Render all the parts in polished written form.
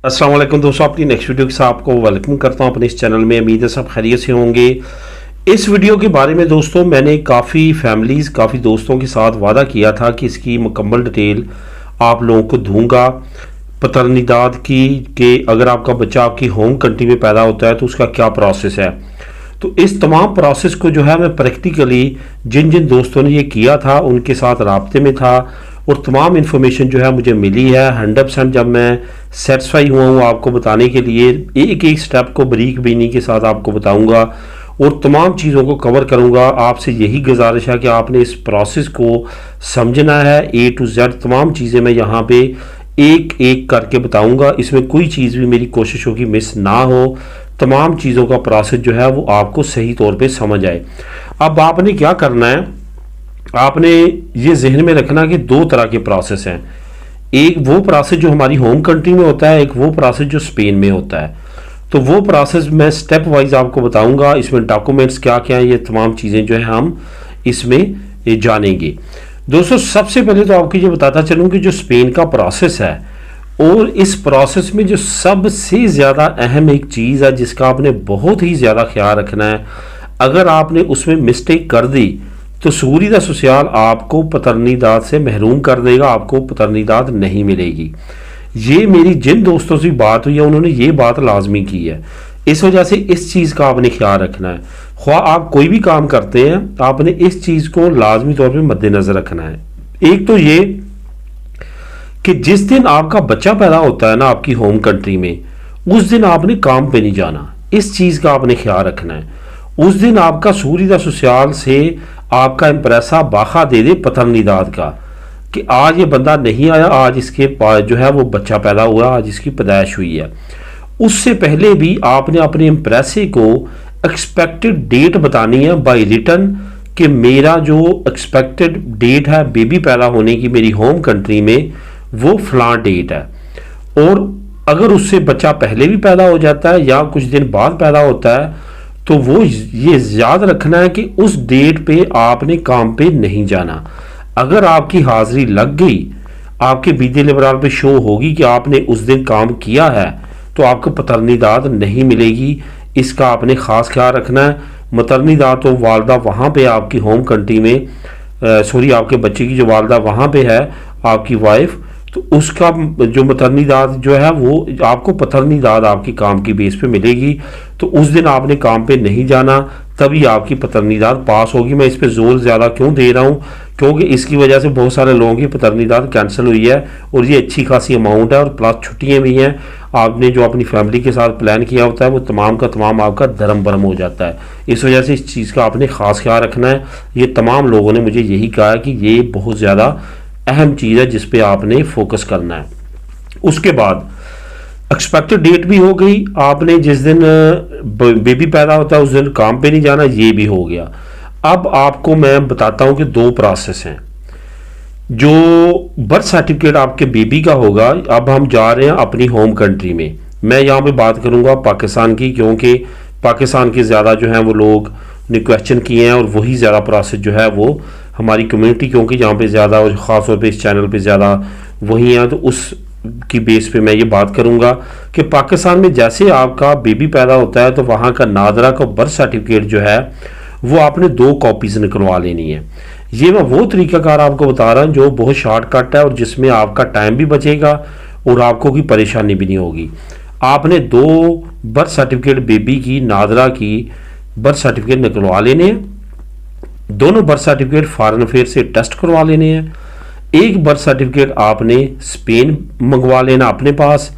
अस्सलाम वालेकुम दोस्तों, अपनी नेक्स्ट वीडियो के साथ आपको वेलकम करता हूं अपने इस चैनल में। उम्मीद है सब खैरियत से होंगे। इस वीडियो के बारे में दोस्तों मैंने काफ़ी दोस्तों के साथ वादा किया था कि इसकी मुकम्मल डिटेल आप लोगों को दूंगा। पतरनीदाद की कि अगर आपका बच्चा आपकी होम कंट्री में पैदा होता है तो उसका क्या प्रोसेस है। तो इस तमाम प्रोसेस को जो है मैं प्रैक्टिकली जिन जिन दोस्तों ने ये किया था उनके साथ राब्ते में था और तमाम इन्फॉर्मेशन जो है मुझे मिली है 100%। जब मैं सेटिस्फाई हुआ हूँ आपको बताने के लिए एक एक स्टेप को बारीक बीनी के साथ आपको बताऊंगा और तमाम चीज़ों को कवर करूंगा। आपसे यही गुजारिश है कि आपने इस प्रोसेस को समझना है, A to Z तमाम चीज़ें मैं यहाँ पे एक एक करके बताऊंगा। इसमें कोई चीज़ भी मेरी कोशिश होगी मिस ना हो, तमाम चीज़ों का प्रोसेस जो है वो आपको सही तौर पे समझ आए। अब आपने क्या करना है, आपने ये जहन में रखना कि दो तरह के प्रोसेस हैं। एक वो प्रोसेस जो हमारी होम कंट्री में होता है, एक वो प्रोसेस जो स्पेन में होता है। तो वो प्रोसेस मैं स्टेप वाइज आपको बताऊंगा। इसमें डॉक्यूमेंट्स क्या क्या हैं, ये तमाम चीज़ें जो है हम इसमें जानेंगे। दोस्तों सबसे पहले तो आपको ये बताता चलूँ कि जो स्पेन का प्रोसेस है और इस प्रोसेस में जो सबसे ज़्यादा अहम एक चीज़ है जिसका आपने बहुत ही ज़्यादा ख्याल रखना है, अगर आपने उसमें मिस्टेक कर दी तो सूरीदा ससुराल आपको पतरनीदाद से महरूम कर देगा, आपको पतरनीदाद नहीं मिलेगी। ये मेरी जिन दोस्तों से बात हुई है उन्होंने ये बात लाजमी की है। इस वजह से इस चीज़ का आपने ख्याल रखना है। ख्वाह आप कोई भी काम करते हैं आपने इस चीज़ को लाजमी तौर पे मद्देनज़र रखना है। एक तो ये कि जिस दिन आपका बच्चा पैदा होता है ना आपकी होम कंट्री में, उस दिन आपने काम पे नहीं जाना। इस चीज़ का आपने ख्याल रखना है। उस दिन आपका सूरीदा ससुराल से आपका इम्प्रेसा बाखा दे दे पतरनीदाद का कि आज ये बंदा नहीं आया, आज इसके पास जो है वो बच्चा पैदा हुआ, आज इसकी पैदाइश हुई है। उससे पहले भी आपने अपने इम्प्रेसे को एक्सपेक्टेड डेट बतानी है बाय रिटन कि मेरा जो एक्सपेक्टेड डेट है बेबी पैदा होने की मेरी होम कंट्री में वो फलां डेट है। और अगर उससे बच्चा पहले भी पैदा हो जाता है या कुछ दिन बाद पैदा होता है तो वो ये याद रखना है कि उस डेट पे आपने काम पे नहीं जाना। अगर आपकी हाजिरी लग गई, आपके बीदी लिबराल पे शो होगी कि आपने उस दिन काम किया है तो आपको पतरनीदाद नहीं मिलेगी। इसका आपने ख़ास ख्याल रखना है। मतरनीदाद तो वालदा वहाँ पे आपकी होम कंट्री में आपके बच्चे की जो वालदा वहाँ पे है आपकी वाइफ, तो उसका जो मतरनीदाद जो है वो आपको पतरनीदाद आपकी काम की बेस पे मिलेगी। तो उस दिन आपने काम पे नहीं जाना, तभी आपकी पतरनीदाद पास होगी। मैं इस पे जोर ज़्यादा क्यों दे रहा हूँ, क्योंकि इसकी वजह से बहुत सारे लोगों की पतरनीदाद कैंसिल हुई है और ये अच्छी खासी अमाउंट है और प्लस छुट्टियाँ भी हैं। आपने जो अपनी फैमिली के साथ प्लान किया होता है वो तमाम का तमाम आपका धर्म भरम हो जाता है। इस वजह से इस चीज़ का आपने ख़ास ख्याल रखना है। ये तमाम लोगों ने मुझे यही कहा है कि ये बहुत ज़्यादा अहम चीज़ है जिस पे आपने फोकस करना है। उसके बाद एक्सपेक्टेड डेट भी हो गई, आपने जिस दिन बेबी पैदा होता है उस दिन काम पे नहीं जाना, ये भी हो गया। अब आपको मैं बताता हूँ कि दो प्रोसेस हैं। जो बर्थ सर्टिफिकेट आपके बेबी का होगा, अब हम जा रहे हैं अपनी होम कंट्री में। मैं यहाँ पे बात करूँगा पाकिस्तान की, क्योंकि पाकिस्तान के ज़्यादा जो हैं वो लोग ने क्वेश्चन किए हैं और वही ज़्यादा प्रोसेस जो है वो हमारी कम्युनिटी, क्योंकि यहाँ पे ज़्यादा और ख़ास तौर पे इस चैनल पे ज़्यादा वही हैं, तो उस की बेस पे मैं ये बात करूँगा कि पाकिस्तान में जैसे आपका बेबी पैदा होता है तो वहाँ का नादरा का बर्थ सर्टिफिकेट जो है वो आपने 2 कॉपीज़ निकलवा लेनी है। ये मैं वो तरीकाकार आपको बता रहा हूँ जो बहुत शॉर्टकट है और जिसमें आपका टाइम भी बचेगा और आपको कोई परेशानी भी नहीं होगी। आपने 2 बर्थ सर्टिफिकेट बेबी की नादरा की बर्थ सर्टिफिकेट निकलवा लेने हैं। दोनों बर्थ सर्टिफिकेट फॉरेन अफेयर से टेस्ट करवा लेने हैं। एक बर्थ सर्टिफिकेट आपने स्पेन मंगवा लेना अपने पास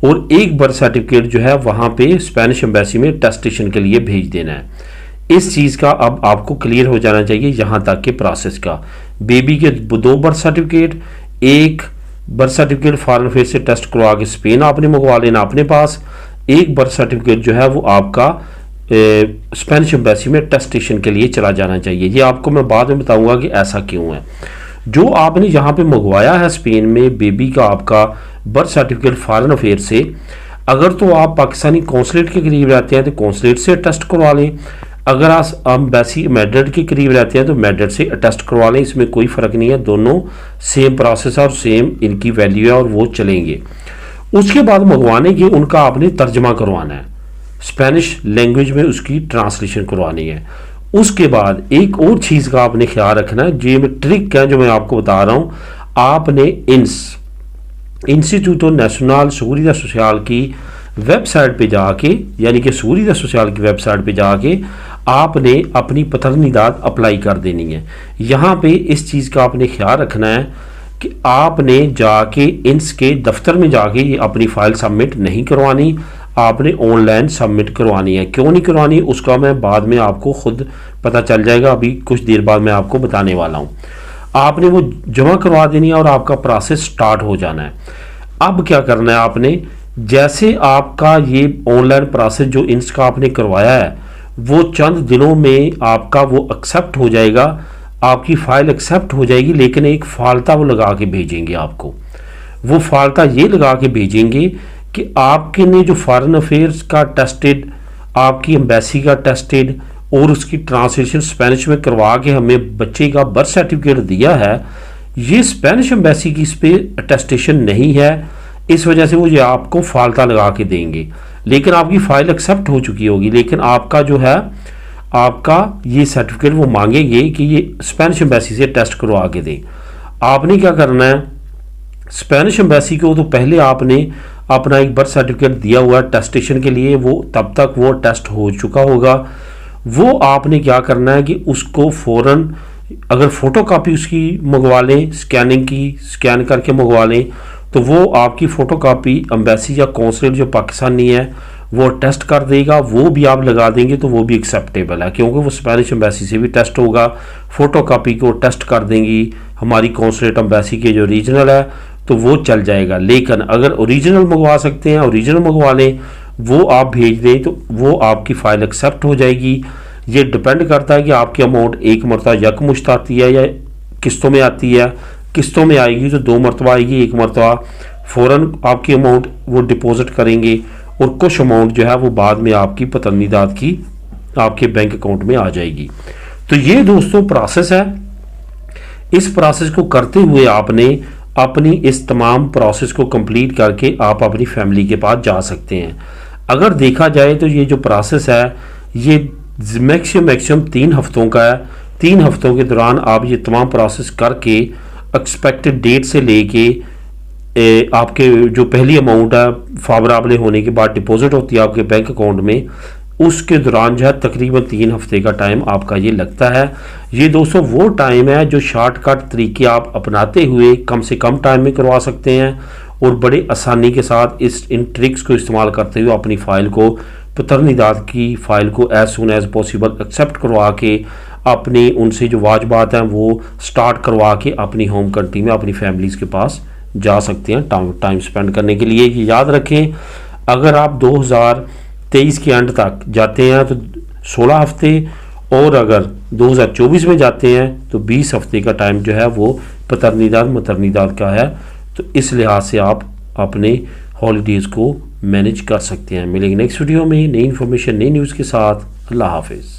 और एक बर्थ सर्टिफिकेट जो है वहाँ पे स्पेनिश एम्बेसी में टेस्टेशन के लिए भेज देना है। इस चीज़ का अब आपको क्लियर हो जाना चाहिए यहाँ तक के प्रोसेस का। बेबी के 2 बर्थ सर्टिफिकेट, एक बर्थ सर्टिफिकेट फॉरेन अफेयर से टेस्ट करवा के स्पेन आपने मंगवा लेना अपने पास, एक बर्थ सर्टिफिकेट जो है वो आपका स्पेनिश एम्बेसी में टेस्टेशन के लिए चला जाना चाहिए। ये आपको मैं बाद में बताऊंगा कि ऐसा क्यों है। जो आपने यहाँ पे मंगवाया है स्पेन में बेबी का आपका बर्थ सर्टिफिकेट फॉरेन अफेयर से, अगर तो आप पाकिस्तानी कौंसलेट के करीब रहते हैं तो कौंसलेट से टेस्ट करवा लें। अगर आप एम्बेसी मैड्रिड के करीब रहते हैं तो मैड्रिड से टेस्ट करवा लें। इसमें कोई फ़र्क नहीं है, दोनों सेम प्रोसेस और सेम इनकी वैल्यू है और वो चलेंगे। उसके बाद मंगवाने के उनका आपने तर्जमा करवाना है, स्पेनिश लैंग्वेज में उसकी ट्रांसलेशन करवानी है। उसके बाद एक और चीज़ का आपने ख्याल रखना है, जो मैं ट्रिक है जो मैं आपको बता रहा हूँ, आपने इंस्टीट्यूटो नेशनल seguridad सोशल की वेबसाइट पे जाके, यानी कि seguridad सोशल की वेबसाइट पे जाके आपने अपनी पतरनीदाद अप्लाई कर देनी है। यहाँ पे इस चीज़ का आपने ख्याल रखना है कि आपने जाके इंस के दफ्तर में जाके ये अपनी फ़ाइल सबमिट नहीं करवानी, आपने ऑनलाइन सबमिट करवानी है। क्यों नहीं करवानी उसका मैं बाद में आपको खुद पता चल जाएगा, अभी कुछ देर बाद मैं आपको बताने वाला हूँ। आपने वो जमा करवा देनी है और आपका प्रोसेस स्टार्ट हो जाना है। अब क्या करना है, आपने जैसे आपका ये ऑनलाइन प्रोसेस जो इंस का आपने करवाया है वो चंद दिनों में आपका वो एक्सेप्ट हो जाएगा, आपकी फ़ाइल एक्सेप्ट हो जाएगी, लेकिन एक फालता वो लगा के भेजेंगे आपको। वो फालता ये लगा के भेजेंगे कि आपके ने जो फॉरेन अफेयर्स का टेस्टेड, आपकी एम्बेसी का टेस्टेड और उसकी ट्रांसलेशन स्पेनिश में करवा के हमें बच्चे का बर्थ सर्टिफिकेट दिया है, ये स्पेनिश एम्बेसी की इस पर अटेस्टेशन नहीं है, इस वजह से वो ये आपको फालता लगा के देंगे। लेकिन आपकी फ़ाइल एक्सेप्ट हो चुकी होगी, लेकिन आपका जो है आपका ये सर्टिफिकेट वो मांगेंगे कि ये स्पेनिश एम्बेसी से टेस्ट करवा के दें। आपने क्या करना है, स्पेनिश एम्बेसी को तो पहले आपने अपना एक बर्थ सर्टिफिकेट दिया हुआ है टेस्टेशन के लिए, वो तब तक वो टेस्ट हो चुका होगा। वो आपने क्या करना है कि उसको फ़ौरन अगर फ़ोटो कापी उसकी मंगवा लें, स्कैनिंग की स्कैन करके मंगवा लें, तो वो आपकी फ़ोटो कापी एम्बेसी या कौंसलेट जो पाकिस्तानी है वो टेस्ट कर देगा। वो भी आप लगा देंगे तो वो भी एक्सेप्टेबल है, क्योंकि वो स्पेनिश एम्बेसी से भी टेस्ट होगा। फ़ोटो कापी को टेस्ट कर देंगी हमारी कौंसलेट एम्बेसी के जो रीजनल है, तो वो चल जाएगा। लेकिन अगर ओरिजिनल मंगवा सकते हैं, ओरिजिनल मंगवा लें, वो आप भेज दें तो वो आपकी फ़ाइल एक्सेप्ट हो जाएगी। ये डिपेंड करता है कि आपकी अमाउंट एक मरतबा यकमुश्त आती है या किस्तों में आती है। किस्तों में आएगी तो 2 मरतबा आएगी, एक मरतबा फ़ौरन आपकी अमाउंट वो डिपॉजिट करेंगे और कुछ अमाउंट जो है वो बाद में आपकी पतरनीदाद की आपके बैंक अकाउंट में आ जाएगी। तो ये दोस्तों प्रोसेस है। इस प्रोसेस को करते हुए आपने अपनी इस तमाम प्रोसेस को कंप्लीट करके आप अपनी फैमिली के पास जा सकते हैं। अगर देखा जाए तो ये जो प्रोसेस है ये मैक्सिमम 3 हफ्तों का है। 3 हफ्तों के दौरान आप ये तमाम प्रोसेस करके एक्सपेक्टेड डेट से लेके आपके जो पहली अमाउंट है फावरेबल होने के बाद डिपॉजिट होती है आपके बैंक अकाउंट में, उसके दौरान जो है तकरीबन 3 हफ्ते का टाइम आपका ये लगता है। ये दोस्तों वो टाइम है जो शॉर्टकट तरीके आप अपनाते हुए कम से कम टाइम में करवा सकते हैं और बड़े आसानी के साथ इन ट्रिक्स को इस्तेमाल करते हुए अपनी फ़ाइल को, पतरनीदाद की फ़ाइल को as soon as possible accept करवा के अपने उनसे जो वाजबात हैं वो स्टार्ट करवा के अपनी होम कंट्री में अपनी फैमिलीज़ के पास जा सकते हैं टाइम स्पेंड करने के लिए। ये याद रखें, अगर आप 2023 के एंड तक जाते हैं तो 16 हफ्ते, और अगर 2024 में जाते हैं तो 20 हफ्ते का टाइम जो है वो मतरनीदाद का है। तो इस लिहाज से आप अपने हॉलीडेज़ को मैनेज कर सकते हैं। मिलेंगे नेक्स्ट वीडियो में नई इन्फॉर्मेशन, नई न्यूज़ के साथ। अल्लाह हाफिज़।